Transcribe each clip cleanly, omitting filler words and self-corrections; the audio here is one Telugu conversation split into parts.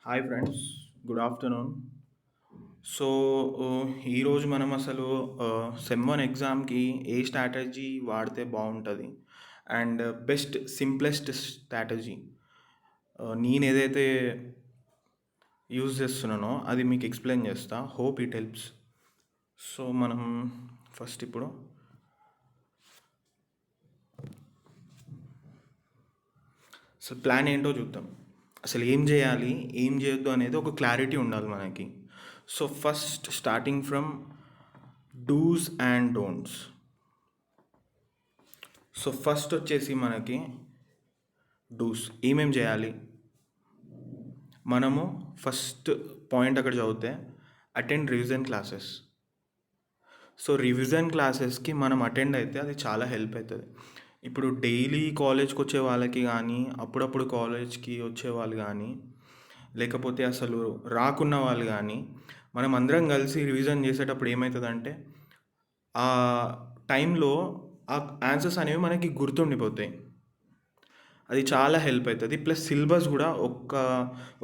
Hi friends, good afternoon. So ఈరోజు మనం అసలు సెమ్ వన్ ఎగ్జామ్కి ఏ స్ట్రాటజీ వాడితే బాగుంటుంది అండ్ బెస్ట్ సింప్లెస్ట్ స్ట్రాటజీ నేను ఏదైతే యూజ్ చేస్తున్నానో అది మీకు ఎక్స్ప్లెయిన్ చేస్తా. Hope it helps. సో మనం ఫస్ట్ ఇప్పుడు అసలు ప్లాన్ ఏంటో చూద్దాం. అసలు ఏం చేయాలి, ఏం చేయొద్దు అనేది ఒక క్లారిటీ ఉండాలి మనకి. So first starting from do's and don'ts. So first వచ్చేసి మనకి డూస్ ఏమేం చేయాలి. మనము ఫస్ట్ పాయింట్ అక్కడ చదివితే attend revision classes. So revision క్లాసెస్కి మనం అటెండ్ అయితే అది చాలా హెల్ప్ అవుతుంది. ఇప్పుడు డైలీ కాలేజ్కి వచ్చే వాళ్ళకి కానీ, అప్పుడప్పుడు కాలేజ్కి వచ్చే వాళ్ళు కానీ, లేకపోతే అసలు రాకున్న వాళ్ళు కానీ, మనం అందరం కలిసి రివిజన్ చేసేటప్పుడు ఏమవుతుందంటే ఆ టైంలో ఆ ఆన్సర్స్ అనేవి మనకి గుర్తుండిపోతాయి. అది చాలా హెల్ప్ అవుతుంది. ప్లస్ సిలబస్ కూడా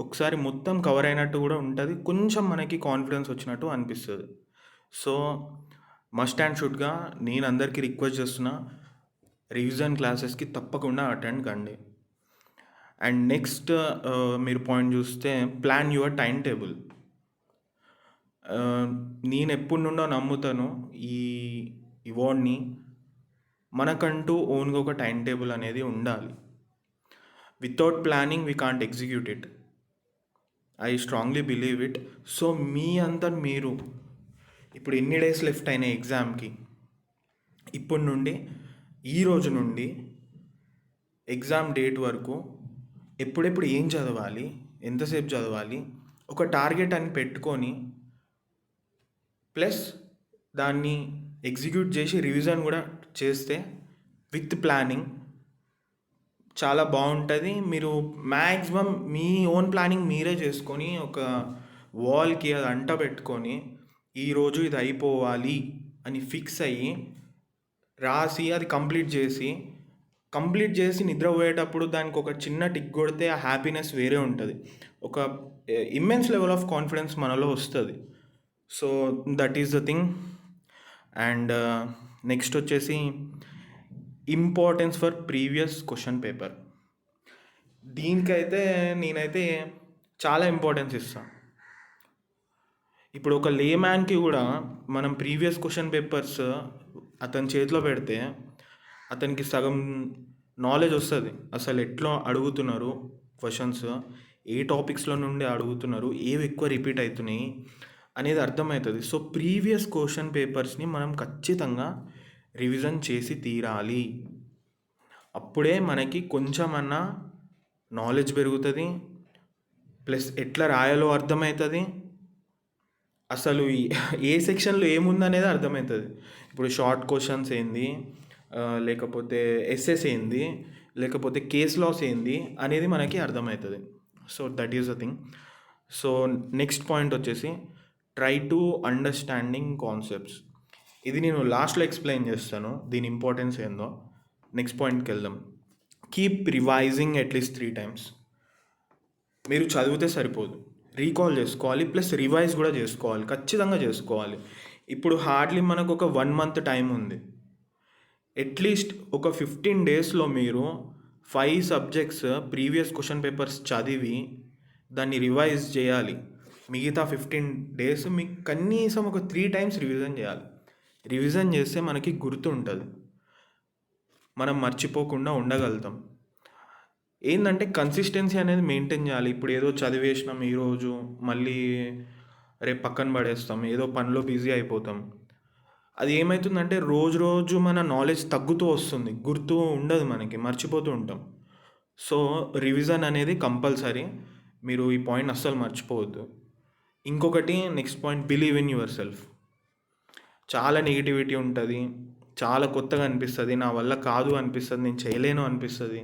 ఒకసారి మొత్తం కవర్ అయినట్టు కూడా ఉంటుంది. కొంచెం మనకి కాన్ఫిడెన్స్ వచ్చినట్టు అనిపిస్తుంది. సో మస్ట్ అండ్ షుడ్గా నేను అందరికీ రిక్వెస్ట్ చేస్తున్నా, రివిజన్ క్లాసెస్కి తప్పకుండా అటెండ్ కండి. అండ్ నెక్స్ట్ మీరు పాయింట్ చూస్తే ప్లాన్ యువర్ టైం టేబుల్. నేను ఎప్పటి నుండో నమ్ముతాను ఈ వర్డ్ని. మనకంటూ ఓన్గా ఒక టైం టేబుల్ అనేది ఉండాలి. Without planning we can't execute it. I strongly believe it. So మీ అంతా మీరు ఇప్పుడు ఎన్ని డేస్ లెఫ్ట్ అయినాయి ఎగ్జామ్కి, ఇప్పటి నుండి ఈ రోజు నుండి ఎగ్జామ్ డేట్ వరకు ఎప్పుడెప్పుడు ఏం చదవాలి, ఎంతసేపు చదవాలి, ఒక టార్గెట్ అని పెట్టుకొని ప్లస్ దాన్ని ఎగ్జిక్యూట్ చేసి రివిజన్ కూడా చేస్తే విత్ ప్లానింగ్ చాలా బాగుంటుంది. మీరు మ్యాక్సిమం మీ ఓన్ ప్లానింగ్ మీరే చేసుకొని ఒక వాల్కి అది అంట పెట్టుకొని ఈరోజు ఇది అయిపోవాలి అని ఫిక్స్ అయ్యి రాసి అది కంప్లీట్ చేసి నిద్రపోయేటప్పుడు దానికి ఒక చిన్న టిక్ కొడితే ఆ హ్యాపీనెస్ వేరే ఉంటుంది. ఒక ఇమ్మెన్స్ లెవెల్ ఆఫ్ కాన్ఫిడెన్స్ మనలో వస్తుంది. So that is the thing. And next వచ్చేసి importance for previous question paper. దీనికైతే నేనైతే చాలా ఇంపార్టెన్స్ ఇస్తాను. ఇప్పుడు ఒక లేమ్యాన్కి కూడా మనం ప్రీవియస్ క్వశ్చన్ పేపర్స్ అతని చేతిలో పెడితే అతనికి సగం నాలెడ్జ్ వస్తుంది. అసలు ఎట్లా అడుగుతున్నారు క్వశ్చన్స్, ఏ టాపిక్స్లో నుండి అడుగుతున్నారు, ఏవి ఎక్కువ రిపీట్ అవుతున్నాయి అనేది అర్థమవుతుంది. సో ప్రీవియస్ క్వశ్చన్ పేపర్స్ని మనం ఖచ్చితంగా రివిజన్ చేసి తీరాలి. అప్పుడే మనకి కొంచెమన్నా నాలెడ్జ్ పెరుగుతుంది, ప్లస్ ఎట్లా రాయాలో అర్థమవుతుంది, అసలు ఏ సెక్షన్లో ఏముందనేది అర్థమవుతుంది. ఇప్పుడు షార్ట్ క్వశ్చన్స్ ఏంది, లేకపోతే ఎస్ఎస్ ఏంది, లేకపోతే కేస్ లాస్ ఏంది అనేది మనకి అర్థమవుతుంది. So that is the thing. So next point వచ్చేసి ట్రై టు అండర్స్టాండింగ్ కాన్సెప్ట్స్. ఇది నేను లాస్ట్లో ఎక్స్ప్లెయిన్ చేస్తాను దీని ఇంపార్టెన్స్ ఏందో. నెక్స్ట్ పాయింట్కి వెళ్దాం. Keep revising at least 3 times. మీరు చదివితే సరిపోదు, రీకాల్ చేసుకోవాలి, ప్లస్ రివైజ్ కూడా చేసుకోవాలి, ఖచ్చితంగా చేసుకోవాలి. ఇప్పుడు హార్డ్లీ మనకు ఒక 1 month టైం ఉంది. అట్లీస్ట్ ఒక 15 daysలో మీరు 5 subjects ప్రీవియస్ క్వశ్చన్ పేపర్స్ చదివి దాన్ని రివైజ్ చేయాలి. మిగతా 15 days మీకు కనీసం ఒక 3 times రివిజన్ చేయాలి. రివిజన్ చేస్తే మనకి గుర్తు ఉంటుంది, మనం మర్చిపోకుండా ఉండగలుగుతాం. ఏంటంటే కన్సిస్టెన్సీ అనేది మెయింటైన్ చేయాలి. ఇప్పుడు ఏదో చదివేసినాం ఈరోజు, మళ్ళీ రేపు పక్కన పడేస్తాం, ఏదో పనిలో బిజీ అయిపోతాం. అది ఏమవుతుందంటే రోజు రోజు మన నాలెడ్జ్ తగ్గుతూ వస్తుంది, గుర్తు ఉండదు, మనకి మర్చిపోతూ ఉంటాం. సో రివిజన్ అనేది కంపల్సరీ. మీరు ఈ పాయింట్ అస్సలు మర్చిపోవద్దు. ఇంకొకటి next point, believe in your self. చాలా నెగిటివిటీ ఉంటుంది, చాలా కొత్తగా అనిపిస్తుంది, నా వల్ల కాదు అనిపిస్తుంది, నేను చేయలేను అనిపిస్తుంది.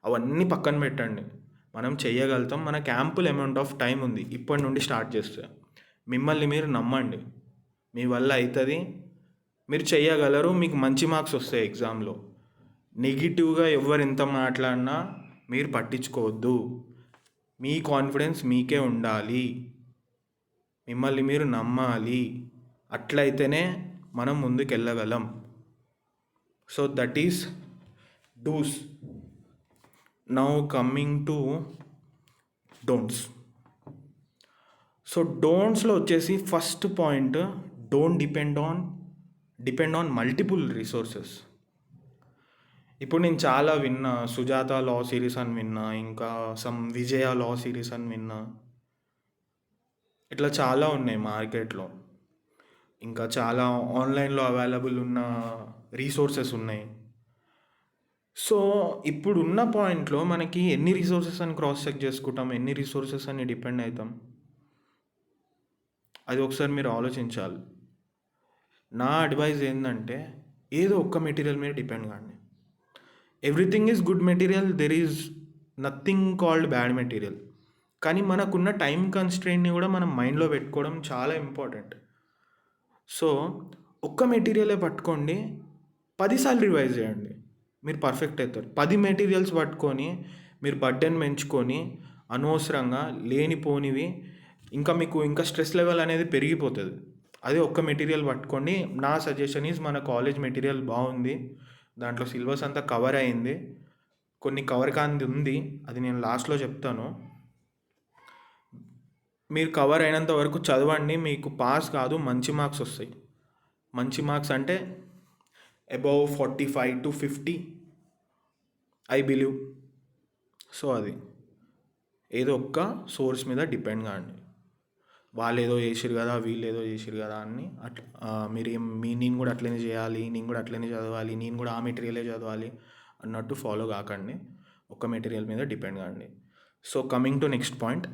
అవన్నీ పక్కన పెట్టండి, మనం చేయగలుగుతాం. మనకు యాంపుల్ అమౌంట్ ఆఫ్ టైం ఉంది. ఇప్పటి నుండి స్టార్ట్ చేస్తే మిమ్మల్ని మీరు నమ్మండి, మీ వల్ల అవుతుంది, మీరు చేయగలరు, మీకు మంచి మార్క్స్ వస్తాయి ఎగ్జామ్లో. నెగిటివ్గా ఎవరు ఎంత మాట్లాడినా మీరు పట్టించుకోవద్దు. మీ కాన్ఫిడెన్స్ మీకే ఉండాలి, మిమ్మల్ని మీరు నమ్మాలి. అట్లయితేనే మనం ముందుకెళ్ళగలం. So that is do's. Now coming to don'ts. So డోంట్స్లో వచ్చేసి first point, don't depend on multiple resources. ఇప్పుడు నేను చాలా విన్నా, సుజాత లా సిరీస్ అని విన్నా, ఇంకా విజయ లా సిరీస్ అని విన్నా. ఇట్లా చాలా ఉన్నాయి మార్కెట్లో. ఇంకా చాలా ఆన్లైన్లో అవైలబుల్ ఉన్న రీసోర్సెస్ ఉన్నాయి. సో ఇప్పుడున్న పాయింట్లో మనకి ఎన్ని రిసోర్సెస్ అని క్రాస్ చెక్ చేసుకుంటాం, ఎన్ని రిసోర్సెస్ అని డిపెండ్ అవుతాం, అది ఒకసారి మీరు ఆలోచించాలి. నా అడ్వైజ్ ఏంటంటే ఏదో ఒక్క మెటీరియల్ మీద డిపెండ్ కాండి. Everything is good material, there is nothing called bad material. కానీ మనకున్న టైం కన్స్ట్రెయింట్ని కూడా మనం మైండ్లో పెట్టుకోవడం చాలా ఇంపార్టెంట్. సో ఒక్క మెటీరియలే పట్టుకోండి, 10 సార్లు రివైజ్ చేయండి, మీరు పర్ఫెక్ట్ అవుతారు. 10 మెటీరియల్స్ పట్టుకొని మీరు బర్డెన్ పెంచుకొని అనవసరంగా లేనిపోనివి ఇంకా మీకు ఇంకా స్ట్రెస్ లెవెల్ అనేది పెరిగిపోతుంది. అదే ఒక్క మెటీరియల్ పట్టుకోండి. నా సజెషన్ ఈజ్ మన కాలేజ్ మెటీరియల్ బాగుంది, దాంట్లో సిలబస్ అంతా కవర్ అయింది, కొన్ని కవర్ కానిది ఉంది, అది నేను లాస్ట్లో చెప్తాను. మీరు కవర్ అయినంత వరకు చదవండి, మీకు పాస్ కాదు మంచి మార్క్స్ వస్తాయి. మంచి మార్క్స్ అంటే above 45 to 50 I believe. So అది ఏదో ఒక్క సోర్స్ మీద డిపెండ్ కాండి. వాళ్ళు ఏదో చేసిరు కదా, వీళ్ళు ఏదో చేసిరు కదా అని అట్లా నేను కూడా అట్లనే చేయాలి, నేను కూడా అట్లనే చదవాలి, నేను కూడా ఆ మెటీరియలే చదవాలి అన్నట్టు ఫాలో కాకండి. ఒక్క మెటీరియల్ మీద డిపెండ్ కాండి. So coming to next point,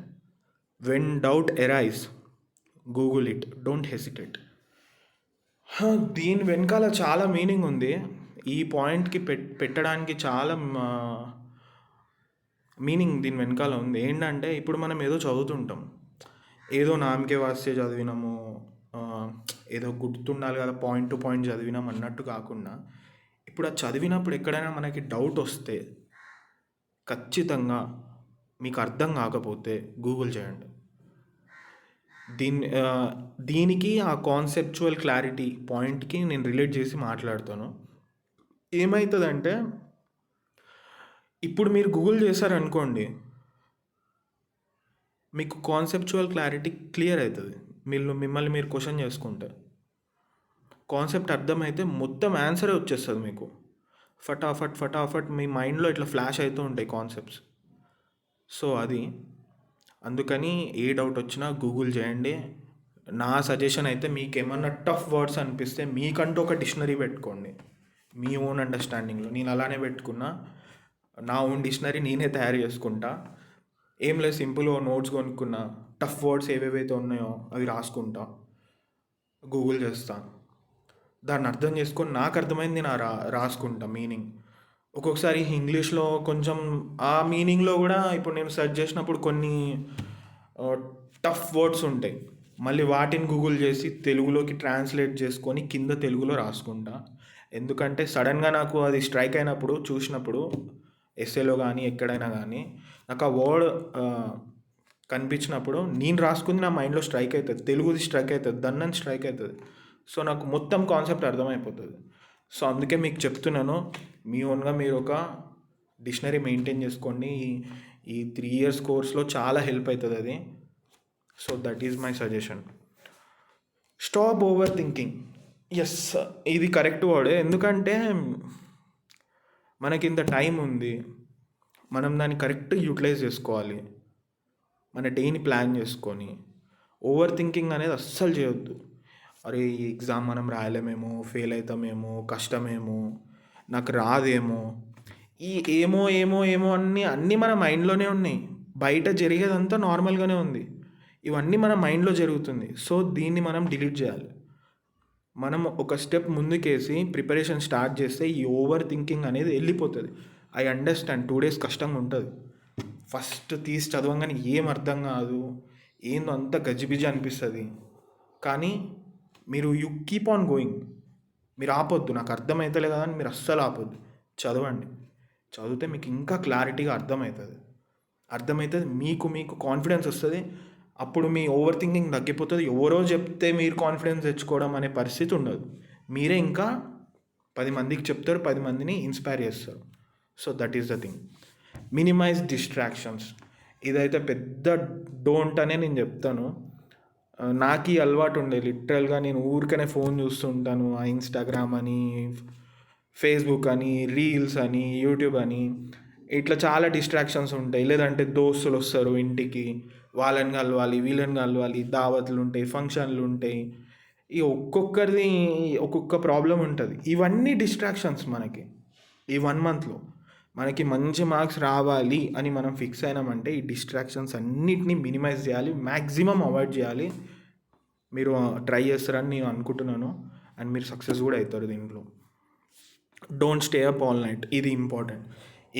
when doubt arise Google it, don't hesitate. దీని వెనకాల చాలా మీనింగ్ ఉంది. ఈ పాయింట్కి పెట్టడానికి చాలా మీనింగ్ దీని వెనకాల ఉంది. ఏంటంటే ఇప్పుడు మనం ఏదో చదువుతుంటాం, ఏదో నామకే వాస్తే చదివినాము, ఏదో గుర్తుండాలి కదా పాయింట్ టు పాయింట్ చదివినాం అన్నట్టు కాకుండా, ఇప్పుడు అది చదివినప్పుడు ఎక్కడైనా మనకి డౌట్ వస్తే ఖచ్చితంగా మీకు అర్థం కాకపోతే గూగుల్ చేయండి. దీనికి ఆ కాన్సెప్చువల్ క్లారిటీ పాయింట్కి నేను రిలేట్ చేసి మాట్లాడతాను. ఏమవుతుందంటే ఇప్పుడు మీరు గూగుల్ చేశారనుకోండి, మీకు కాన్సెప్చువల్ క్లారిటీ క్లియర్ అవుతుంది. మిమ్మల్ని మీరు క్వశ్చన్ చేసుకుంటే కాన్సెప్ట్ అర్థమైతే మొత్తం ఆన్సరే వచ్చేస్తుంది మీకు. ఫటాఫట్ మీ మైండ్లో ఇట్లా ఫ్లాష్ అవుతూ ఉంటాయి కాన్సెప్ట్స్. సో అది అందుకని ఏ డౌట్ వచ్చినా గూగుల్ చేయండి. నా సజెషన్ అయితే మీకు ఏమన్నా టఫ్ వర్డ్స్ అనిపిస్తే మీకంటూ ఒక డిక్షనరీ పెట్టుకోండి మీ ఓన్ అండర్స్టాండింగ్లో. నేను అలానే పెట్టుకున్నా, నా ఓన్ డిక్షనరీ నేనే తయారు చేసుకుంటా. ఏం లేదు, సింపుల్గా నోట్స్ కొనుక్కున్నా, టఫ్ వర్డ్స్ ఏవేవైతే ఉన్నాయో అవి రాసుకుంటా, గూగుల్ చేస్తాను, దాన్ని అర్థం చేసుకొని నాకు అర్థమైంది నేను రాసుకుంటా మీనింగ్. ఒక్కొక్కసారి ఇంగ్లీష్లో కొంచెం ఆ మీనింగ్లో కూడా ఇప్పుడు నేను సెర్చ్ చేసినప్పుడు కొన్ని టఫ్ వర్డ్స్ ఉంటాయి, మళ్ళీ వాటిని గూగుల్ చేసి తెలుగులోకి ట్రాన్స్లేట్ చేసుకొని కింద తెలుగులో రాసుకుంటా. ఎందుకంటే సడన్గా నాకు అది స్ట్రైక్ అయినప్పుడు, చూసినప్పుడు ఎస్ఏలో కానీ ఎక్కడైనా కానీ నాకు ఆ వర్డ్ కనిపించినప్పుడు నేను రాసుకుంది నా మైండ్లో స్ట్రైక్ అవుతుంది, తెలుగుది స్ట్రైక్ అవుతుంది, దన్నని స్ట్రైక్ అవుతుంది. సో నాకు మొత్తం కాన్సెప్ట్ అర్థమైపోతుంది. సో అందుకే మీకు చెప్తున్నాను, మీ ఓన్గా మీరు ఒక డిక్షనరీ మెయింటైన్ చేసుకోండి. ఈ 3 years కోర్స్లో చాలా హెల్ప్ అవుతుంది అది. So that is my suggestion. Stop overthinking. Yes, ఇది కరెక్ట్ వర్డ్. ఎందుకంటే మనకి ఇంత టైం ఉంది, మనం దాన్ని కరెక్ట్ యూటిలైజ్ చేసుకోవాలి. మన డేని ప్లాన్ చేసుకొని ఓవర్ థింకింగ్ అనేది అస్సలు చేయొద్దు. అరే ఈ ఎగ్జామ్ మనం రాయలేమేమో, ఫెయిల్ అవుతామేమో, కష్టమేమో, నాకు రాదేమో, ఈ ఏమో ఏమో ఏమో అన్నీ మన మైండ్లోనే ఉన్నాయి. బయట జరిగేదంతా నార్మల్గానే ఉంది, ఇవన్నీ మన మైండ్లో జరుగుతుంది. సో దీన్ని మనం డిలీట్ చేయాలి. మనం ఒక స్టెప్ ముందుకేసి ప్రిపరేషన్ స్టార్ట్ చేస్తే ఈ ఓవర్ థింకింగ్ అనేది వెళ్ళిపోతుంది. ఐ అండర్స్టాండ్ 2 days కష్టంగా ఉంటుంది. ఫస్ట్ తీసి చదవంగానే ఏం అర్థం కాదు, ఏందో అంత గజిబిజి అనిపిస్తుంది. కానీ మీరు యు కీప్ ఆన్ గోయింగ్, మీరు ఆపొద్దు. నాకు అర్థమవుతలే కదా అని మీరు అస్సలు ఆపొద్దు, చదవండి. చదివితే మీకు ఇంకా క్లారిటీగా అర్థమవుతుంది. అర్థమవుతుంది, మీకు కాన్ఫిడెన్స్ వస్తుంది. అప్పుడు మీ ఓవర్ థింకింగ్ తగ్గిపోతుంది. ఎవరో చెప్తే మీరు కాన్ఫిడెన్స్ తెచ్చుకోవడం అనే పరిస్థితి ఉండదు. మీరే ఇంకా 10 మందికి చెప్తారు, 10 మందిని ఇన్స్పైర్ చేస్తారు. So that is the thing. Minimize distractions, ఇదైతే పెద్ద డోంట్ అనే నేను చెప్తాను. నాకు ఈ అలవాటు ఉండే, లిటరల్గా నేను ఊరికనే ఫోన్ చూస్తుంటాను. ఆ ఇన్స్టాగ్రామ్ అని, ఫేస్బుక్ అని, రీల్స్ అని, యూట్యూబ్ అని, ఇట్లా చాలా డిస్ట్రాక్షన్స్ ఉంటాయి. లేదంటే దోస్తులు వస్తారు ఇంటికి, వాళ్ళని కలవాలి, వీళ్ళని కలవాలి, దావత్లు ఉంటాయి, ఫంక్షన్లు ఉంటాయి. ఈ ఒక్కొక్కరిది ఒక్కొక్క ప్రాబ్లం ఉంటుంది. ఇవన్నీ డిస్ట్రాక్షన్స్ మనకి. ఈ 1 మంత్లో మనకి మంచి మార్క్స్ రావాలి అని మనం ఫిక్స్ అయినామంటే ఈ డిస్ట్రాక్షన్స్ అన్నిటినీ మినిమైజ్ చేయాలి, మ్యాక్సిమం అవాయిడ్ చేయాలి. మీరు ట్రై చేస్తారని నేను అనుకుంటున్నాను, అండ్ మీరు సక్సెస్ కూడా అవుతారు దీంట్లో. Don't stay up all night, ఇది ఇంపార్టెంట్.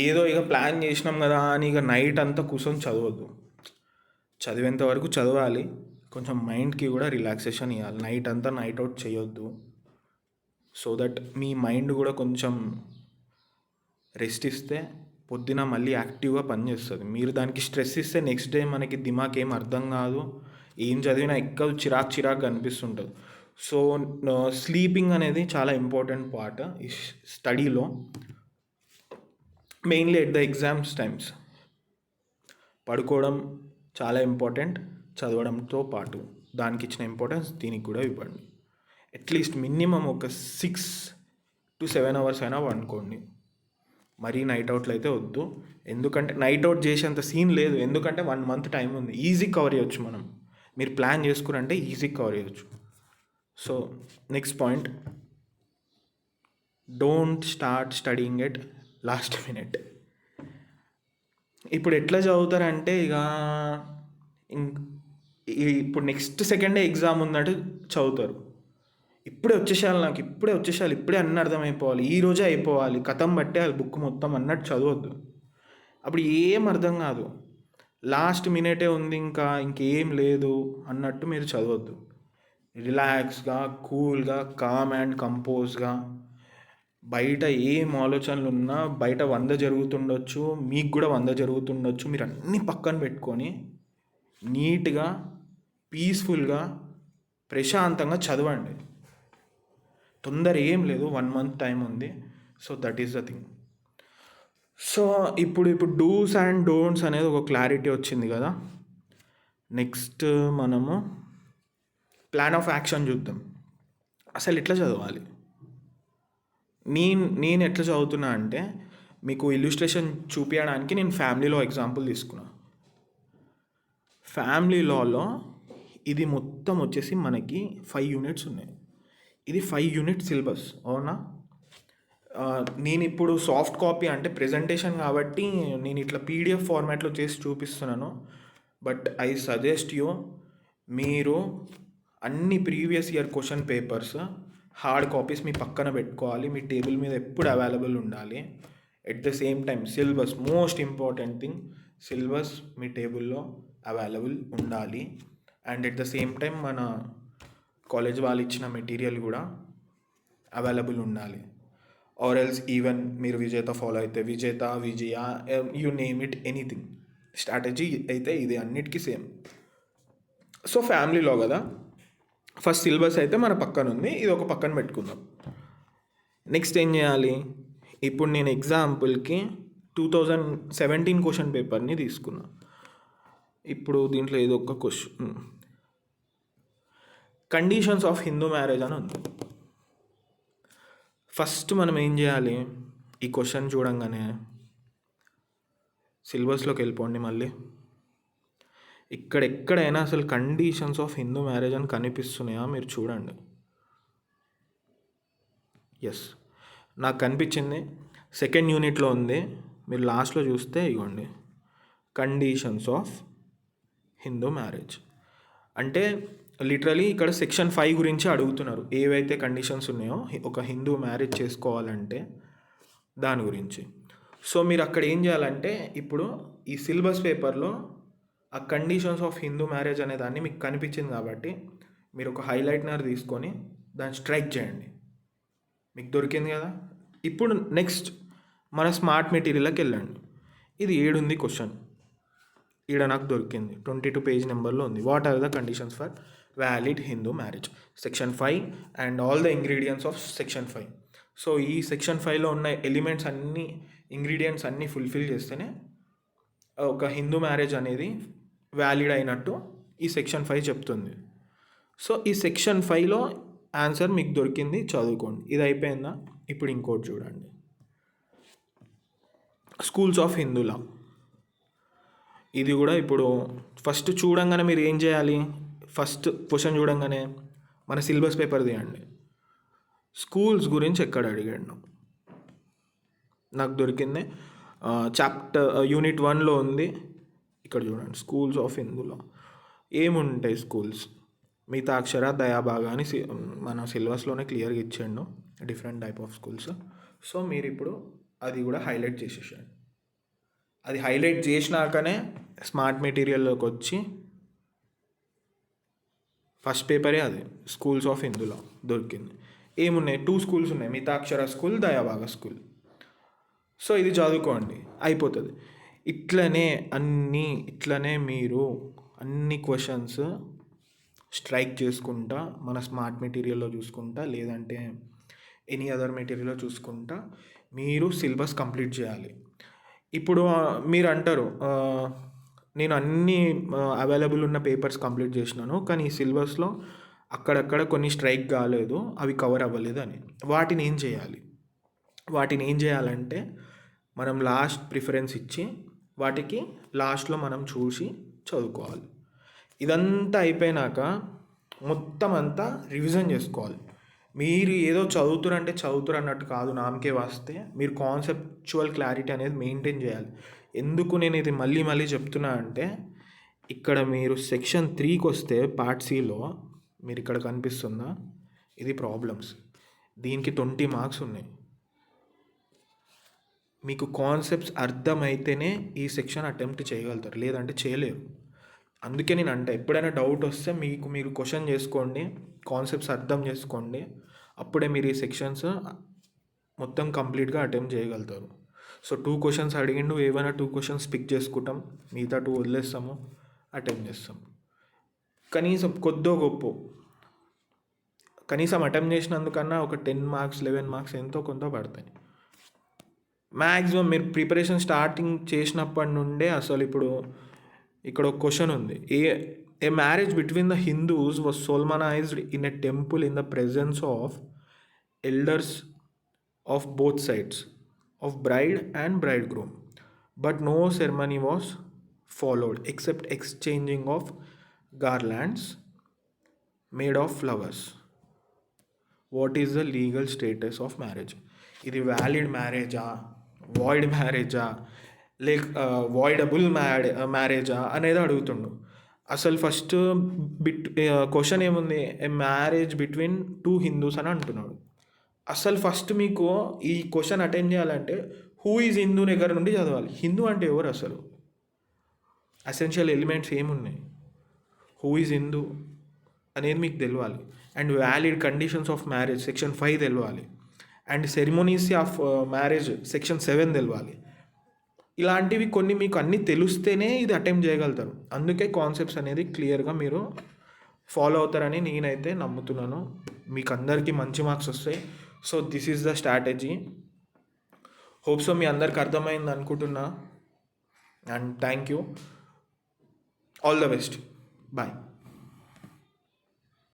ఏదో ఇక ప్లాన్ చేసినాం కదా అని ఇక నైట్ అంతా కూర్చొని చదవద్దు. చదివేంత వరకు చదవాలి, కొంచెం మైండ్కి కూడా రిలాక్సేషన్ ఇవ్వాలి. నైట్ అంతా నైట్ అవుట్ చేయొద్దు. సో దట్ మీ మైండ్ కూడా కొంచెం రెస్ట్ ఇస్తే పొద్దున మళ్ళీ యాక్టివ్గా పనిచేస్తుంది. మీరు దానికి స్ట్రెస్ ఇస్తే నెక్స్ట్ డే మనకి దిమాగ్ ఏం అర్థం కాదు, ఏం చదివినా ఎక్కదు, చిరాకు అనిపిస్తుంటుంది. సో స్లీపింగ్ అనేది చాలా ఇంపార్టెంట్ పార్ట్ ఈ స్టడీలో, mainly at the exams times. పడుకోవడం చాలా ఇంపార్టెంట్, చదవడంతో పాటు దానికి ఇచ్చిన ఇంపార్టెన్స్ దీనికి కూడా ఇవ్వండి. అట్లీస్ట్ మినిమం ఒక 6 to 7 hours అయినా పండుకోండి. మరీ నైట్ అవుట్లు అయితే వద్దు, ఎందుకంటే నైట్ అవుట్ చేసేంత సీన్ లేదు. ఎందుకంటే 1 month టైం ఉంది, ఈజీ కవర్ చేయొచ్చు. మీరు ప్లాన్ చేసుకురంటే ఈజీ కవర్ చేయొచ్చు. So next point, don't start studying at last minute. ఇప్పుడు ఎట్లా చదువుతారంటే ఇక ఇప్పుడు నెక్స్ట్ సెకండే ఎగ్జామ్ ఉన్నట్టు చదువుతారు. ఇప్పుడే వచ్చేసేయాలి, ఇప్పుడే అన్నీ అర్థమైపోవాలి, ఈరోజే అయిపోవాలి, కథం పట్టేయాలి బుక్ మొత్తం అన్నట్టు చదవద్దు. అప్పుడు ఏం అర్థం కాదు. లాస్ట్ మినిటే ఉంది, ఇంకేం లేదు అన్నట్టు మీరు చదవద్దు. రిలాక్స్గా, కూల్గా, కామ్ అండ్ కంపోజ్గా, బయట ఏం ఆలోచనలు ఉన్నా బయట 100 జరుగుతుండొచ్చు, మీకు కూడా 100 జరుగుతుండొచ్చు. మీరు అన్నీ పక్కన పెట్టుకొని నీట్గా, పీస్ఫుల్గా, ప్రశాంతంగా చదవండి. తొందర ఏం లేదు, 1 month టైం ఉంది. So that is the thing. So ఇప్పుడు డూస్ అండ్ డోంట్స్ అనేది ఒక క్లారిటీ వచ్చింది కదా. నెక్స్ట్ మనము ప్లాన్ ఆఫ్ యాక్షన్ చూద్దాం. అసలు ఎట్లా చదవాలి? నేను ఎట్లా చదువుతున్నా అంటే, మీకు ఇల్లుస్ట్రేషన్ చూపించడానికి నేను ఫ్యామిలీలో ఎగ్జాంపుల్ తీసుకున్నా. ఫ్యామిలీ లాలో ఇది మొత్తం వచ్చేసి మనకి 5 units ఉన్నాయి. ఇది 5 unit సిలబస్, అవునా? నేను ఇప్పుడు సాఫ్ట్ కాపీ అంటే ప్రెజెంటేషన్ కాబట్టి నేను ఇట్లా PDF ఫార్మాట్లో చేసి చూపిస్తున్నాను. బట్ ఐ సజెస్ట్ యూ, మీరు అన్ని previous year question papers hard copies మీ పక్కన పెట్టుకోవాలి, మీ టేబుల్ మీద ఎప్పుడు అవైలబుల్ ఉండాలి. At the same time syllabus, most important thing, syllabus మీ టేబుల్లో అవైలబుల్ ఉండాలి. And at the same time మన కాలేజ్ వాళ్ళు ఇచ్చిన మెటీరియల్ కూడా అవైలబుల్ ఉండాలి. ఆర్ ఎల్స్ ఈవెన్ మీరు విజేత ఫాలో అయితే Vijaya, you name it, anything. Strategy అయితే ఇది అన్నిటికీ సేమ్. సో ఫ్యామిలీలో కదా, ఫస్ట్ సిలబస్ అయితే మన పక్కన ఉంది, ఇది ఒక పక్కన పెట్టుకుందాం. నెక్స్ట్ ఏం చేయాలి? ఇప్పుడు నేను ఎగ్జాంపుల్కి 2017 క్వశ్చన్ పేపర్ని తీసుకున్నా. ఇప్పుడు దీంట్లో ఏదో ఒక question, conditions of Hindu marriage అని ఉంది. ఫస్ట్ మనం ఏం చేయాలి? ఈ క్వశ్చన్ చూడంగానే సిలబస్లోకి వెళ్ళిపోండి. మళ్ళీ ఎక్కడైనా అసలు కండిషన్స్ ఆఫ్ హిందూ మ్యారేజ్ అని కనిపిస్తున్నాయా మీరు చూడండి. ఎస్, నాకు కనిపించింది, 2nd యూనిట్లో ఉంది. మీరు లాస్ట్లో చూస్తే ఇవ్వండి, కండిషన్స్ ఆఫ్ హిందూ మ్యారేజ్. అంటే లిటరలీ ఇక్కడ Section 5 గురించి అడుగుతున్నారు. ఏవైతే కండిషన్స్ ఉన్నాయో ఒక హిందూ మ్యారేజ్ చేసుకోవాలంటే దాని గురించి. సో మీరు అక్కడ ఏం చేయాలంటే, ఇప్పుడు ఈ సిలబస్ పేపర్లో ఆ కండిషన్స్ ఆఫ్ హిందూ మ్యారేజ్ అనే దాన్ని మీకు కనిపించింది కాబట్టి మీరు ఒక హైలైట్నర్ తీసుకొని దాన్ని స్ట్రైక్ చేయండి. మీకు దొరికింది కదా. ఇప్పుడు నెక్స్ట్ మన స్మార్ట్ మెటీరియల్కి వెళ్ళండి. ఇది 7 ఉంది క్వశ్చన్. ఈడ నాకు దొరికింది 22 పేజ్ నెంబర్లో ఉంది. What are the conditions for valid Hindu marriage, section 5 and all the ingredients of section 5. So ఈ సెక్షన్ 5లో ఉన్న ఎలిమెంట్స్ అన్నీ, ఇంగ్రీడియంట్స్ అన్నీ ఫుల్ఫిల్ చేస్తేనే ఒక హిందూ మ్యారేజ్ అనేది వ్యాలిడ్ అయినట్టు ఈ సెక్షన్ 5 చెప్తుంది. సో ఈ సెక్షన్ 5లో ఆన్సర్ మీకు దొరికింది, చదువుకోండి. ఇది అయిపోయిందా? ఇప్పుడు ఇంకోటి చూడండి, స్కూల్స్ ఆఫ్ హిందూ లా. ఇది కూడా ఇప్పుడు ఫస్ట్ చూడంగానే మీరు ఏం చేయాలి, ఫస్ట్ క్వశ్చన్ చూడంగానే మన సిలబస్ పేపర్ తీయండి. స్కూల్స్ గురించి ఎక్కడ అడిగాడు నాకు దొరికింది చాప్టర్ యూనిట్ 1లో ఉంది. ఇక్కడ చూడండి, స్కూల్స్ ఆఫ్ హిందూలో ఏముంటాయి స్కూల్స్. మితాక్షర, దయాభాగా అని మన సిలబస్లోనే క్లియర్గా ఇచ్చాడు different type of schools. So మీరు ఇప్పుడు అది కూడా హైలైట్ చేసేసాడు. అది హైలైట్ చేసినాకనే స్మార్ట్ మెటీరియల్లోకి వచ్చి ఫస్ట్ పేపరే అది స్కూల్స్ ఆఫ్ హిందూలో దొరికింది. ఏమున్నాయి, 2 స్కూల్స్ ఉన్నాయి, మితాక్షర స్కూల్, దయాభాగా స్కూల్. సో ఇది చదువుకోండి, అయిపోతుంది. ఇట్లనే మీరు అన్ని క్వశ్చన్స్ స్ట్రైక్ చేసుకుంటా, మన స్మార్ట్ మెటీరియల్లో చూసుకుంటా, లేదంటే ఎనీ అదర్ మెటీరియల్లో చూసుకుంటా మీరు సిలబస్ కంప్లీట్ చేయాలి. ఇప్పుడు మీరు అంటారు, నేను అన్ని అవైలబుల్ ఉన్న పేపర్స్ కంప్లీట్ చేసినాను, కానీ ఈ సిలబస్లో అక్కడక్కడ కొన్ని స్ట్రైక్ కాలేదు, అవి కవర్ అవ్వలేదు అని. వాటిని ఏం చేయాలంటే మనం లాస్ట్ ప్రిఫరెన్స్ ఇచ్చి వాటికి లాస్ట్లో మనం చూసి చదువుకోవాలి. ఇదంతా అయిపోయినాక మొత్తం అంతా రివిజన్ చేసుకోవాలి. మీరు ఏదో చదువుతురు అన్నట్టు కాదు, నామకే వాస్తే మీరు కాన్సెప్చువల్ క్లారిటీ అనేది మెయింటైన్ చేయాలి. ఎందుకు నేను ఇది మళ్ళీ చెప్తున్నా అంటే, ఇక్కడ మీరు సెక్షన్ 3కి వస్తే పార్ట్ సిలో మీరు ఇక్కడ కనిపిస్తుందా, ఇది ప్రాబ్లమ్స్. దీనికి 20 మార్క్స్ ఉన్నాయి. మీకు కాన్సెప్ట్స్ అర్థమైతేనే ఈ సెక్షన్ అటెంప్ట్ చేయగలుగుతారు, లేదంటే చేయలేరు. అందుకే నేను అంటే ఎప్పుడైనా డౌట్ వస్తే మీరు క్వశ్చన్ చేసుకోండి, కాన్సెప్ట్స్ అర్థం చేసుకోండి, అప్పుడే మీరు ఈ సెక్షన్స్ మొత్తం కంప్లీట్గా అటెంప్ట్ చేయగలుగుతారు. సో 2 క్వశ్చన్స్ అడిగిండు, ఏవైనా 2 క్వశ్చన్స్ పిక్ చేసుకుంటాం, మిగతా 2 వదిలేస్తాము, అటెంప్ట్ చేస్తాం. కనీసం కొద్దో గొప్ప కనీసం అటెంప్ట్ చేసినందుకన్నా ఒక 10 మార్క్స్ 11 మార్క్స్ ఎంతో కొంత పడతాయి. మ్యాక్సిమం మీరు ప్రిపరేషన్ స్టార్టింగ్ చేసినప్పటి నుండే అసలు ఇప్పుడు ఇక్కడ ఒక క్వశ్చన్ ఉంది, a marriage between the Hindus was solemnized in a temple in the presence of elders of both sides of bride and bridegroom, but no ceremony was followed except exchanging of garlands made of flowers. What is the legal status of marriage? ఇది వ్యాలిడ్ మ్యారేజా, వాయిడ్ మ్యారేజా, వాయిడబుల్ మ్యారేజా అనేది అడుగుతుండు. అసలు ఫస్ట్ క్వశ్చన్ ఏముంది, ఏ మ్యారేజ్ బిట్వీన్ 2 హిందూస్ అని అంటున్నాడు. అసలు ఫస్ట్ మీకు ఈ క్వశ్చన్ అటెండ్ చేయాలంటే హూ ఈజ్ హిందూ దగ్గర నుండి చదవాలి. హిందూ అంటే ఎవరు, అసలు అసెన్షియల్ ఎలిమెంట్స్ ఏమున్నాయి, హూ ఈజ్ హిందూ అనేది మీకు తెలియాలి. And valid conditions of marriage section 5 తెలియాలి. And ceremonies of marriage section 7 తెలియాలి. ఇలాంటివి కొన్ని మీకు అన్నీ తెలిస్తేనే ఇది అటెంప్ట్ చేయగలుగుతారు. అందుకే కాన్సెప్ట్స్ అనేది క్లియర్గా మీరు ఫాలో అవుతారని నేనైతే నమ్ముతున్నాను. మీకు అందరికీ మంచి మార్క్స్ వస్తాయి. So this is the strategy. Hope so మీ అందరికి అర్థమైంది అనుకుంటున్నా. And thank you, all the best, bye.